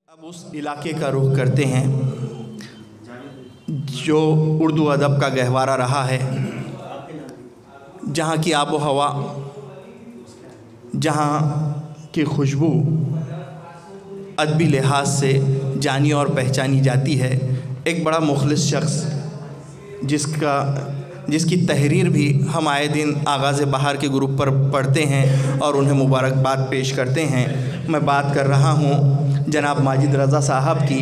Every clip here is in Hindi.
अब उस इलाके का रुख करते हैं जो उर्दू अदब का गहवारा रहा है, जहाँ की आबो हवा, जहाँ की खुशबू अदबी लिहाज से जानी और पहचानी जाती है। एक बड़ा मुखलिस शख्स जिसकी तहरीर भी हम आए दिन आगाज़ बहार के ग्रुप पर पढ़ते हैं और उन्हें मुबारकबाद पेश करते हैं। मैं बात कर रहा हूँ जनाब माजिद रज़ा साहब की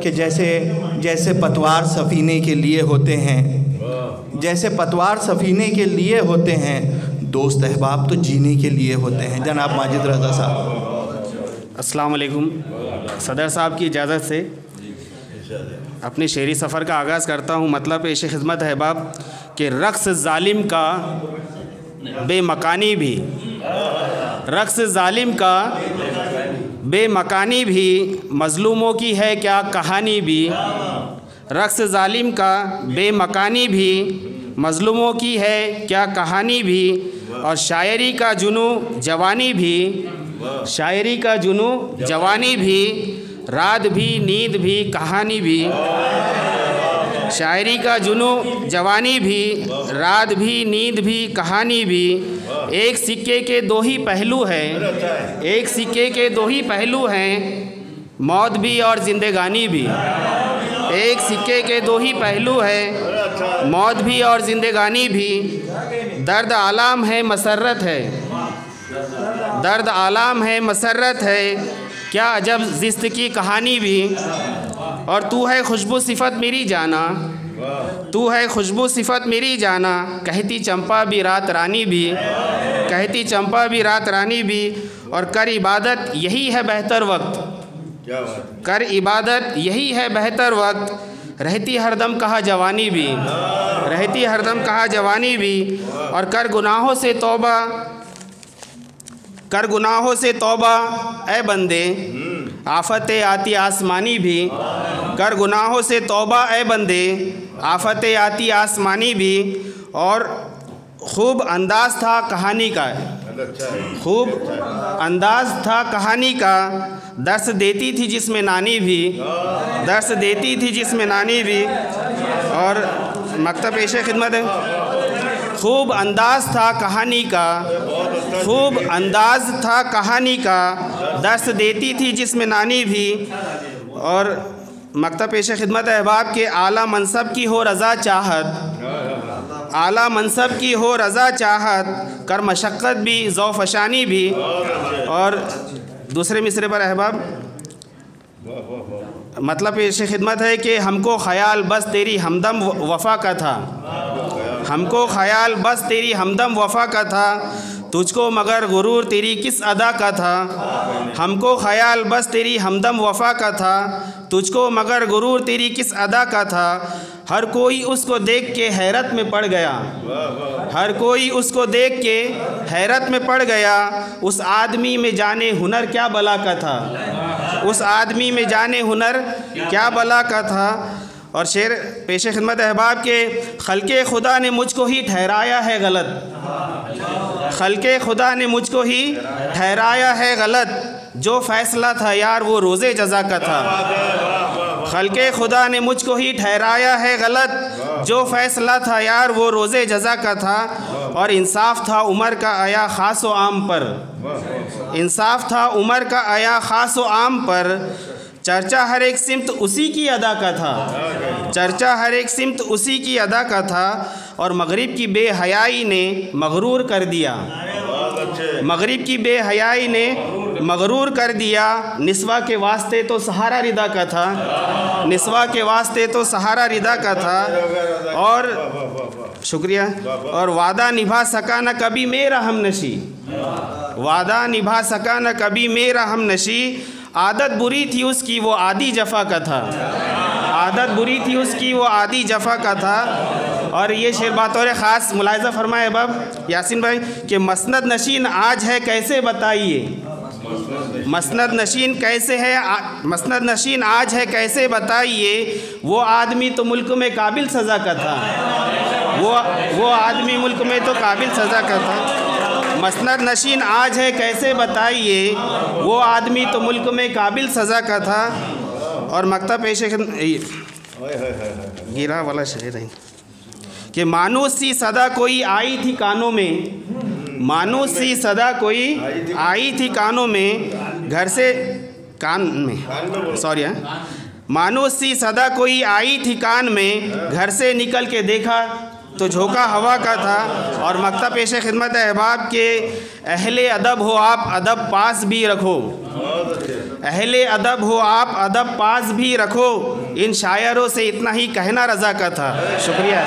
कि जैसे पतवार सफ़ीने के लिए होते हैं, जैसे पतवार सफ़ीने के लिए होते हैं, दोस्त अहबाब तो जीने के लिए होते हैं। जनाब माजिद रज़ा साहब। अस्सलाम वालेकुम। सदर साहब की इजाज़त से अपने शेरी सफ़र का आगाज़ करता हूँ। मतलब पेश खिदमत अहबाब कि रक़्स ज़ालिम का बेमकानी भी, रक़्स ज़ालिम का बेमकानी भी, मज़लूमों की है क्या कहानी भी। रक़्स ज़ालिम का बेमकानी भी, मज़लूमों की है क्या कहानी भी। और शायरी का जुनू जवानी भी, शायरी का जुनू जवानी भी, रात भी नींद भी कहानी भी। शायरी का जुनू जवानी भी, रात भी नींद भी कहानी भी। एक सिक्के के दो ही पहलू हैं, एक सिक्के के दो ही पहलू हैं, मौत भी और ज़िंदगानी भी। एक सिक्के के दो ही पहलू हैं, मौत भी और ज़िंदगानी भी। दर्द आलाम है मसरत है, दर्द आलाम है मसरत है, क्या अजब ज़िस्त की कहानी भी। और तू है खुशबू सिफ़त मेरी जाना, तू है खुशबू सिफ़त मेरी जाना, कहती चंपा भी रात रानी भी, कहती चंपा भी रात रानी भी। और कर इबादत यही है बेहतर वक्त, कर इबादत यही है बेहतर वक्त, रहती हरदम कहा जवानी भी, रहती हरदम कहा जवानी भी। और कर गुनाहों से तौबा, कर गुनाहों से तौबा ए बंदे, आफतें आती आसमानी भी। कर गुनाहों से तौबा ए बंदे, आफतें आती आसमानी भी। और खूब अंदाज़ था कहानी का, खूब अंदाज़ था कहानी का, दर्स देती थी जिसमें नानी भी, दर्स देती थी जिसमें नानी भी। और मकतब पेश खिदमत है। खूब अंदाज़ था कहानी का, खूब अंदाज़ था कहानी का, दर्स देती थी जिसमें नानी भी। और मकतब पेश खिदमत अहबाब के आला मनसब की हो रज़ा चाहत, आला मनसब की हो रज़ा चाहत, कर मशक्क़त भी ज़ौफ़शानी भी। और दूसरे मिसरे पर अहबाब मतलब पेश खिदमत है कि हमको ख़याल बस तेरी हमदम वफ़ा का था, हमको ख़याल बस तेरी हमदम वफ़ा का था, तुझको मगर गुरूर तेरी किस अदा का था। हमको ख़याल बस तेरी हमदम वफ़ा का था, तुझको मगर गुरूर तेरी किस अदा का था। हर कोई उसको देख के हैरत में पड़ गया, हर कोई उसको देख के हैरत में पड़ गया। उस आदमी में जाने हुनर क्या बला का था, उस आदमी में जाने हुनर क्या बला का था। और शेर पेश खिदमत अहबाब के खल्के खुदा ने मुझको ही ठहराया है गलत, खल्के खुदा ने मुझको ही ठहराया है गलत, जो फ़ैसला था यार वो रोज़े जज़ा का था। खल्के खुदा ने मुझको ही ठहराया है गलत, जो फ़ैसला था यार वो रोज़े जज़ा का था। और इंसाफ था उमर का आया ख़ास व आम पर, इंसाफ था उमर का आया ख़ास व आम पर, चर्चा हर एक सिमत उसी की अदा का था, चर्चा हर एक सिमत उसी की अदा का था। और मगरिब की बेहयाई ने मगरूर कर दिया, मगरिब की बेहयाई ने मगरूर कर दिया, निस्वा के वास्ते तो सहारा रिदा का था, निस्वा के वास्ते तो सहारा रिदा का था। और शुक्रिया। और वादा निभा सका न कभी मेरा हमनशी, वादा निभा सका न कभी मेरा हमनशी, आदत बुरी थी उसकी वो आदि जफ़ा का था, आदत बुरी थी उसकी वो आदि जफ़ा का था। और ये शेर बतौर ख़ास मुलाहिज़ा फरमाए बाब यासिन भाई कि मसनद नशीन आज है कैसे बताइए, मसनद नशीन कैसे है, मसनद नशीन आज है कैसे बताइए। वो आदमी तो मुल्क में काबिल सज़ा का था, वो आदमी मुल्क में तो काबिल सज़ा का था। मसनद नशीन आज है कैसे बताइए, वो आदमी तो मुल्क में काबिल सज़ा का था। और मकता पेश गिरा वाला शेर है कि मानूस सी सदा कोई आई थी कानों में, मानूस सी सदा कोई आई थी कानों में, घर से कान में सॉरी मानूस सी सदा कोई आई थी कान में, घर से निकल के देखा तो झोंका हवा का था। और मकता पेश खिदमत अहबाब के अहले अदब हो आप अदब पास भी रखो, अहले अदब हो आप अदब पास भी रखो, इन शायरों से इतना ही कहना रज़ा का था। शुक्रिया।